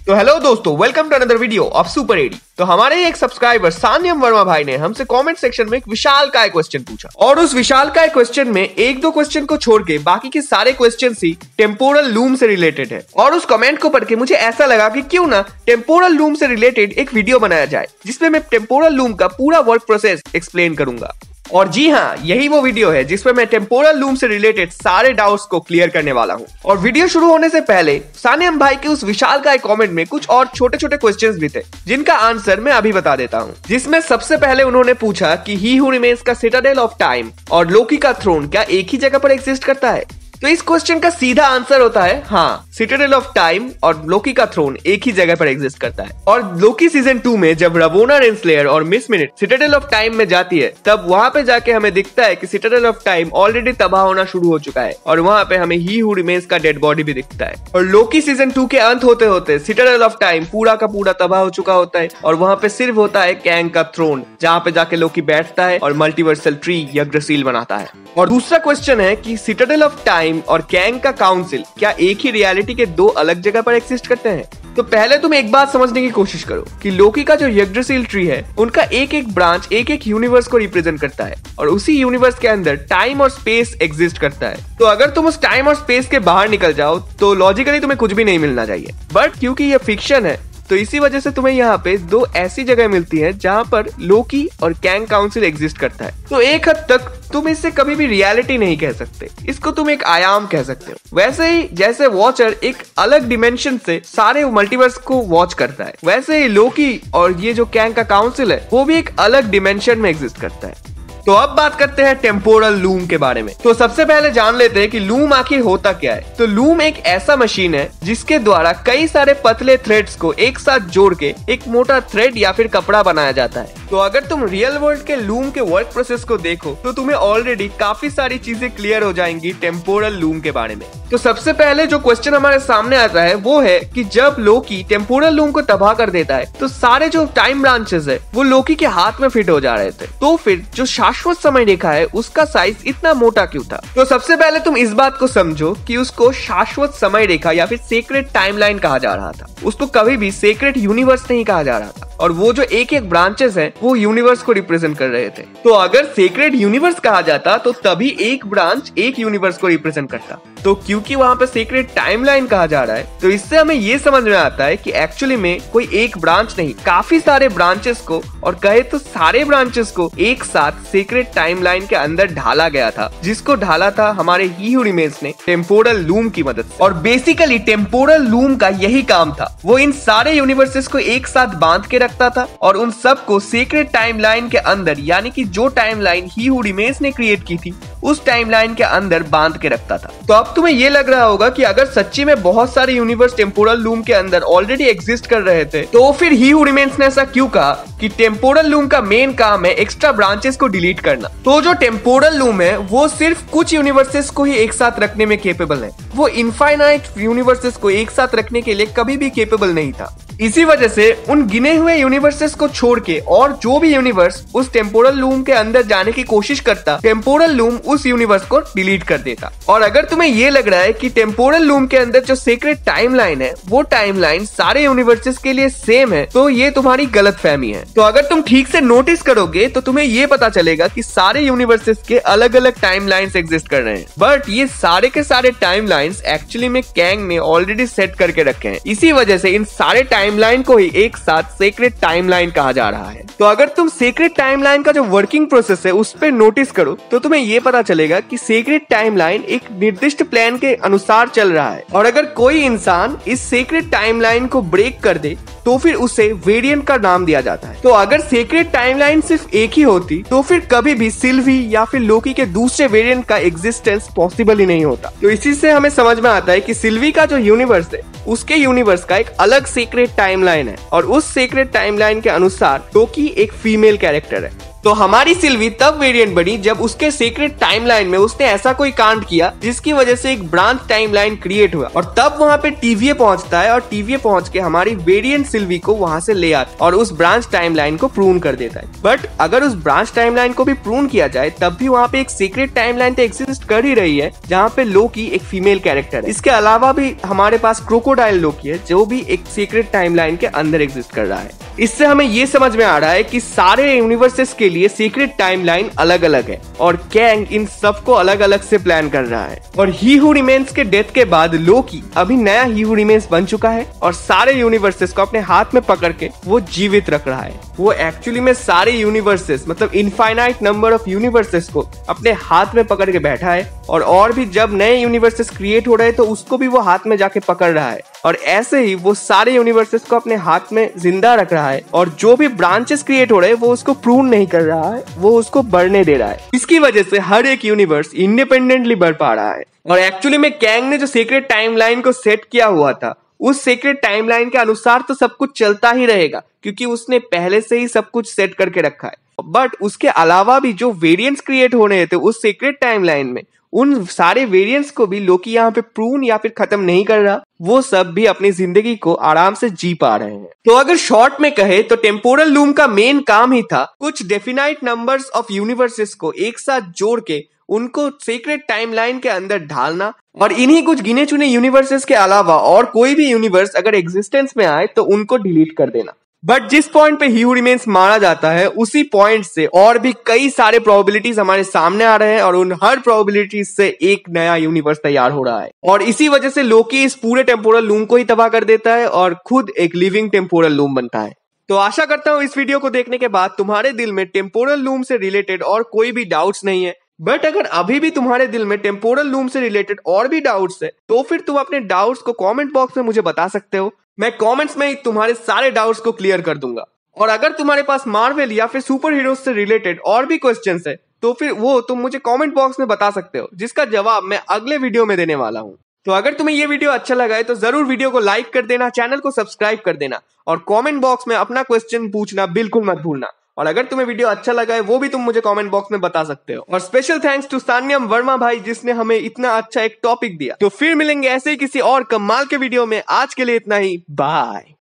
तो हेलो दोस्तों, welcome to another video of Super AD. तो हमारे ही एक सब्सक्राइबर सान्यम वर्मा भाई ने हमसे कमेंट सेक्शन में एक विशालकाय क्वेश्चन पूछा और उस विशालकाय क्वेश्चन में एक दो क्वेश्चन को छोड़ के बाकी के सारे क्वेश्चन ही टेम्पोरल लूम से रिलेटेड है। और उस कमेंट को पढ़ के मुझे ऐसा लगा कि क्यों ना टेम्पोरल लूम से रिलेटेड एक वीडियो बनाया जाए जिसमें मैं टेम्पोरल लूम का पूरा वर्क प्रोसेस एक्सप्लेन करूंगा। और जी हाँ, यही वो वीडियो है जिसमें मैं टेम्पोरल लूम से रिलेटेड सारे डाउट्स को क्लियर करने वाला हूँ। और वीडियो शुरू होने से पहले सान्यम भाई के उस विशालकाय कमेंट में कुछ और छोटे छोटे क्वेश्चंस भी थे जिनका आंसर मैं अभी बता देता हूँ। जिसमें सबसे पहले उन्होंने पूछा कि ही हू रिमेन्स का सिटाडेल ऑफ टाइम और लोकी का थ्रोन क्या एक ही जगह पर एग्जिस्ट करता है। तो इस क्वेश्चन का सीधा आंसर होता है हाँ, सिटाडेल ऑफ टाइम और लोकी का थ्रोन एक ही जगह पर एग्जिस्ट करता है। और लोकी सीजन 2 में जब रवोना रेनस्लेयर और miss minute Citadel of time में जाती है तब वहां पे जाके हमें दिखता है कि सिटाडेल ऑफ टाइम ऑलरेडी तबाह होना शुरू हो चुका है और वहां पे हमें ही हू रिमेन्स का डेड बॉडी भी दिखता है। और लोकी सीजन 2 के अंत होते होते सिटाडेल ऑफ टाइम पूरा का पूरा तबाह हो चुका होता है और वहां पे सिर्फ होता है कैंग का थ्रोन जहां पे जाके लोकी बैठता है और मल्टीवर्सल ट्री यग्रसील बनाता है। और दूसरा क्वेश्चन है कि सिटाडेल ऑफ टाइम और कैंग का काउंसिल क्या एक ही रियलिटी के दो अलग जगह पर एग्जिस्ट करते हैं। तो पहले तुम एक बात समझने की कोशिश करो कि लोकी का जो यग्रसील ट्री है उनका एक एक ब्रांच एक एक यूनिवर्स को रिप्रेजेंट करता है और उसी यूनिवर्स के अंदर टाइम और स्पेस एग्जिस्ट करता है। तो अगर तुम उस टाइम और स्पेस के बाहर निकल जाओ तो लॉजिकली तुम्हें कुछ भी नहीं मिलना चाहिए, बट क्योंकि ये फिक्शन है तो इसी वजह से तुम्हें यहाँ पे दो ऐसी जगह मिलती हैं जहाँ पर लोकी और कैंग काउंसिल एग्जिस्ट करता है। तो एक हद तक तुम इससे कभी भी रियलिटी नहीं कह सकते, इसको तुम एक आयाम कह सकते हो। वैसे ही जैसे वॉचर एक अलग डिमेंशन से सारे मल्टीवर्स को वॉच करता है, वैसे ही लोकी और ये जो कैंग का काउंसिल है वो भी एक अलग डिमेंशन में एग्जिस्ट करता है। तो अब बात करते हैं टेम्पोरल लूम के बारे में। तो सबसे पहले जान लेते हैं कि लूम आखिर होता क्या है। तो लूम एक ऐसा मशीन है जिसके द्वारा कई सारे पतले थ्रेड्स को एक साथ जोड़ के एक मोटा थ्रेड या फिर कपड़ा बनाया जाता है। तो अगर तुम रियल वर्ल्ड के लूम के वर्क प्रोसेस को देखो तो तुम्हें ऑलरेडी काफी सारी चीजें क्लियर हो जाएंगी टेम्पोरल लूम के बारे में। तो सबसे पहले जो क्वेश्चन हमारे सामने आता है वो है कि जब लोकी टेम्पोरल लूम को तबाह कर देता है तो सारे जो टाइम ब्रांचेस है वो लोकी के हाथ में फिट हो जा रहे थे, तो फिर जो शाश्वत समय रेखा है उसका साइज इतना मोटा क्यों था। तो सबसे पहले तुम इस बात को समझो कि उसको शाश्वत समय रेखा या फिर सेक्रेट टाइमलाइन कहा जा रहा था, उसको कभी भी सेक्रेट यूनिवर्स नहीं कहा जा रहा था। और वो जो एक एक ब्रांचेस हैं वो यूनिवर्स को रिप्रेजेंट कर रहे थे। तो अगर सेक्रेट यूनिवर्स कहा जाता तो तभी एक ब्रांच एक यूनिवर्स को रिप्रेजेंट करता। तो क्योंकि वहां पे सेक्रेट टाइमलाइन कहा जा रहा है तो इससे हमें ये समझ में आता है कि एक्चुअली में कोई एक ब्रांच नहीं, काफी सारे ब्रांचेस को और कहे तो सारे ब्रांचेस को एक साथ सेक्रेट टाइमलाइन के अंदर ढाला गया था, जिसको ढाला था हमारे ही हू रिमेन्स ने टेम्पोरल लूम की मदद से। और बेसिकली टेम्पोरल लूम का यही काम था, वो इन सारे यूनिवर्सेस को एक साथ बांध के रखता था और उन सबको सीक्रेट टाइमलाइन के अंदर, यानी कि जो टाइमलाइन ही हू रिमेन्स ने क्रिएट की थी उस टाइमलाइन के अंदर बांध के रखता था। तो अब तुम्हें ये लग रहा होगा कि अगर सच्ची में बहुत सारे यूनिवर्स टेम्पोरल लूम के अंदर ऑलरेडी एग्जिस्ट कर रहे थे तो फिर ही हू रिमेन्स ने ऐसा क्यों कहा कि टेम्पोरल लूम का मेन काम है एक्स्ट्रा ब्रांचेस को डिलीट करना। तो जो टेम्पोरल लूम है वो सिर्फ कुछ यूनिवर्सेस को ही एक साथ रखने में केपेबल है, वो इनफाइनाइट यूनिवर्सेस को एक साथ रखने के लिए कभी भी केपेबल नहीं था। इसी वजह से उन गिने हुए यूनिवर्सेस को छोड़ के और जो भी यूनिवर्स उस टेम्पोरल लूम के अंदर जाने की कोशिश करता, टेम्पोरल लूम उस यूनिवर्स को डिलीट कर देता। और अगर तुम्हें ये लग रहा है कि टेम्पोरल लूम के अंदर जो सीक्रेट टाइमलाइन है वो टाइमलाइन सारे यूनिवर्सेस के लिए सेम है, तो ये तुम्हारी गलतफहमी है। तो अगर तुम ठीक से नोटिस करोगे तो तुम्हें ये पता चलेगा कि सारे यूनिवर्सेस के अलग अलग टाइमलाइंस एग्जिस्ट कर रहे हैं, बट ये सारे के सारे टाइमलाइंस एक्चुअली में कैंग ने ऑलरेडी सेट करके रखे हैं। इसी वजह से इन सारे टाइमलाइन को ही एक साथ सीक्रेट टाइमलाइन कहा जा रहा है। तो अगर तुम सीक्रेट टाइमलाइन का जो वर्किंग प्रोसेस है उस पे नोटिस करो तो तुम्हें ये पता चलेगा कि सीक्रेट टाइमलाइन एक निर्दिष्ट प्लान के अनुसार चल रहा है और अगर कोई इंसान इस सीक्रेट टाइमलाइन को ब्रेक कर दे तो फिर उसे वेरिएंट का नाम दिया जाता है। तो अगर सीक्रेट टाइमलाइन सिर्फ एक ही होती तो फिर कभी भी सिल्वी या फिर लोकी के दूसरे वेरिएंट का एग्जिस्टेंस पॉसिबल ही नहीं होता। तो इसी से हमें समझ में आता है कि सिल्वी का जो यूनिवर्स है उसके यूनिवर्स का एक अलग सीक्रेट टाइमलाइन है और उस सीक्रेट टाइमलाइन के अनुसार लोकी एक फीमेल कैरेक्टर है। तो हमारी सिल्वी तब वेरिएंट बनी जब उसके सीक्रेट टाइमलाइन में उसने ऐसा कोई कांड किया जिसकी वजह से एक ब्रांच टाइमलाइन क्रिएट हुआ और तब वहां पे टीवीए पहुंचता है और टीवीए पहुंच के हमारी वेरिएंट सिल्वी को वहां से ले आता और उस ब्रांच टाइमलाइन को प्रून कर देता है। बट अगर उस ब्रांच टाइमलाइन को भी प्रून किया जाए तब भी वहां पे एक सीक्रेट टाइमलाइन तो एग्जिस्ट कर ही रही है जहां पे लोकी एक फीमेल कैरेक्टर है। इसके अलावा भी हमारे पास क्रोकोडाइल लोकी है जो भी एक सीक्रेट टाइमलाइन के अंदर एग्जिस्ट कर रहा है। इससे हमें ये समझ में आ रहा है कि सारे यूनिवर्सेस के लिए सीक्रेट टाइमलाइन अलग अलग है और कैंग इन सबको अलग अलग से प्लान कर रहा है। और ही हू रिमेन्स के डेथ के बाद लोकी अभी नया ही हू रिमेन्स बन चुका है और सारे यूनिवर्सेस को अपने हाथ में पकड़ के वो जीवित रख रहा है। वो एक्चुअली में सारे यूनिवर्सेस मतलब इनफाइनाइट नंबर ऑफ यूनिवर्सेस को अपने हाथ में पकड़ के बैठा है और भी जब नए यूनिवर्सेस क्रिएट हो रहे हैं तो उसको भी वो हाथ में जाके पकड़ रहा है और ऐसे ही वो सारे यूनिवर्सेस को अपने हाथ में जिंदा रख रहा है और जो भी ब्रांचेस क्रिएट हो रहे हैं वो उसको प्रून नहीं कर रहा है, वो उसको बढ़ने दे रहा है। इसकी वजह से हर एक यूनिवर्स इंडिपेंडेंटली बढ़ पा रहा है। और एक्चुअली में कैंग ने जो सीक्रेट टाइमलाइन को सेट किया हुआ था उस सीक्रेट टाइमलाइन के अनुसार तो सब कुछ चलता ही रहेगा क्योंकि उसने पहले से ही सब कुछ सेट करके रखा है। बट उसके अलावा भी जो वेरिएंट्स क्रिएट हो रहे थे उस सीक्रेट टाइमलाइन में उन सारे वेरिएंट्स को भी लोकी यहाँ पे प्रून या फिर खत्म नहीं कर रहा, वो सब भी अपनी जिंदगी को आराम से जी पा रहे हैं। तो अगर शॉर्ट में कहे तो टेम्पोरल लूम का मेन काम ही था कुछ डेफिनाइट नंबर्स ऑफ यूनिवर्सेस को एक साथ जोड़ के उनको सीक्रेट टाइमलाइन के अंदर ढालना और इन्हीं कुछ गिने चुने यूनिवर्सेस के अलावा और कोई भी यूनिवर्स अगर एग्जिस्टेंस में आए तो उनको डिलीट कर देना। बट जिस पॉइंट पे ही हू रिमेन्स मारा जाता है उसी पॉइंट से और भी कई सारे प्रोबेबिलिटीज हमारे सामने आ रहे हैं और उन हर प्रोबेबिलिटीज से एक नया यूनिवर्स तैयार हो रहा है और इसी वजह से लोकी इस पूरे टेम्पोरल लूम को ही तबाह कर देता है और खुद एक लिविंग टेम्पोरल लूम बनता है। तो आशा करता हूँ इस वीडियो को देखने के बाद तुम्हारे दिल में टेम्पोरल लूम से रिलेटेड और कोई भी डाउट्स नहीं है। बट अगर अभी भी तुम्हारे दिल में टेम्पोरल लूम से रिलेटेड और भी डाउट्स है तो फिर तुम अपने डाउट्स को कमेंट बॉक्स में मुझे बता सकते हो। मैं कमेंट्स में ही तुम्हारे सारे डाउट्स को क्लियर कर दूंगा। और अगर तुम्हारे पास मार्वल या फिर सुपर हीरोज से रिलेटेड और भी क्वेश्चंस है तो फिर वो तुम मुझे कमेंट बॉक्स में बता सकते हो जिसका जवाब मैं अगले वीडियो में देने वाला हूँ। तो अगर तुम्हें ये वीडियो अच्छा लगा है तो जरूर वीडियो को लाइक कर देना, चैनल को सब्सक्राइब कर देना और कमेंट बॉक्स में अपना क्वेश्चन पूछना बिल्कुल मत भूलना। और अगर तुम्हें वीडियो अच्छा लगा है वो भी तुम मुझे कमेंट बॉक्स में बता सकते हो। और स्पेशल थैंक्स टू सान्यम वर्मा भाई जिसने हमें इतना अच्छा एक टॉपिक दिया। तो फिर मिलेंगे ऐसे ही किसी और कमाल के वीडियो में। आज के लिए इतना ही, बाय।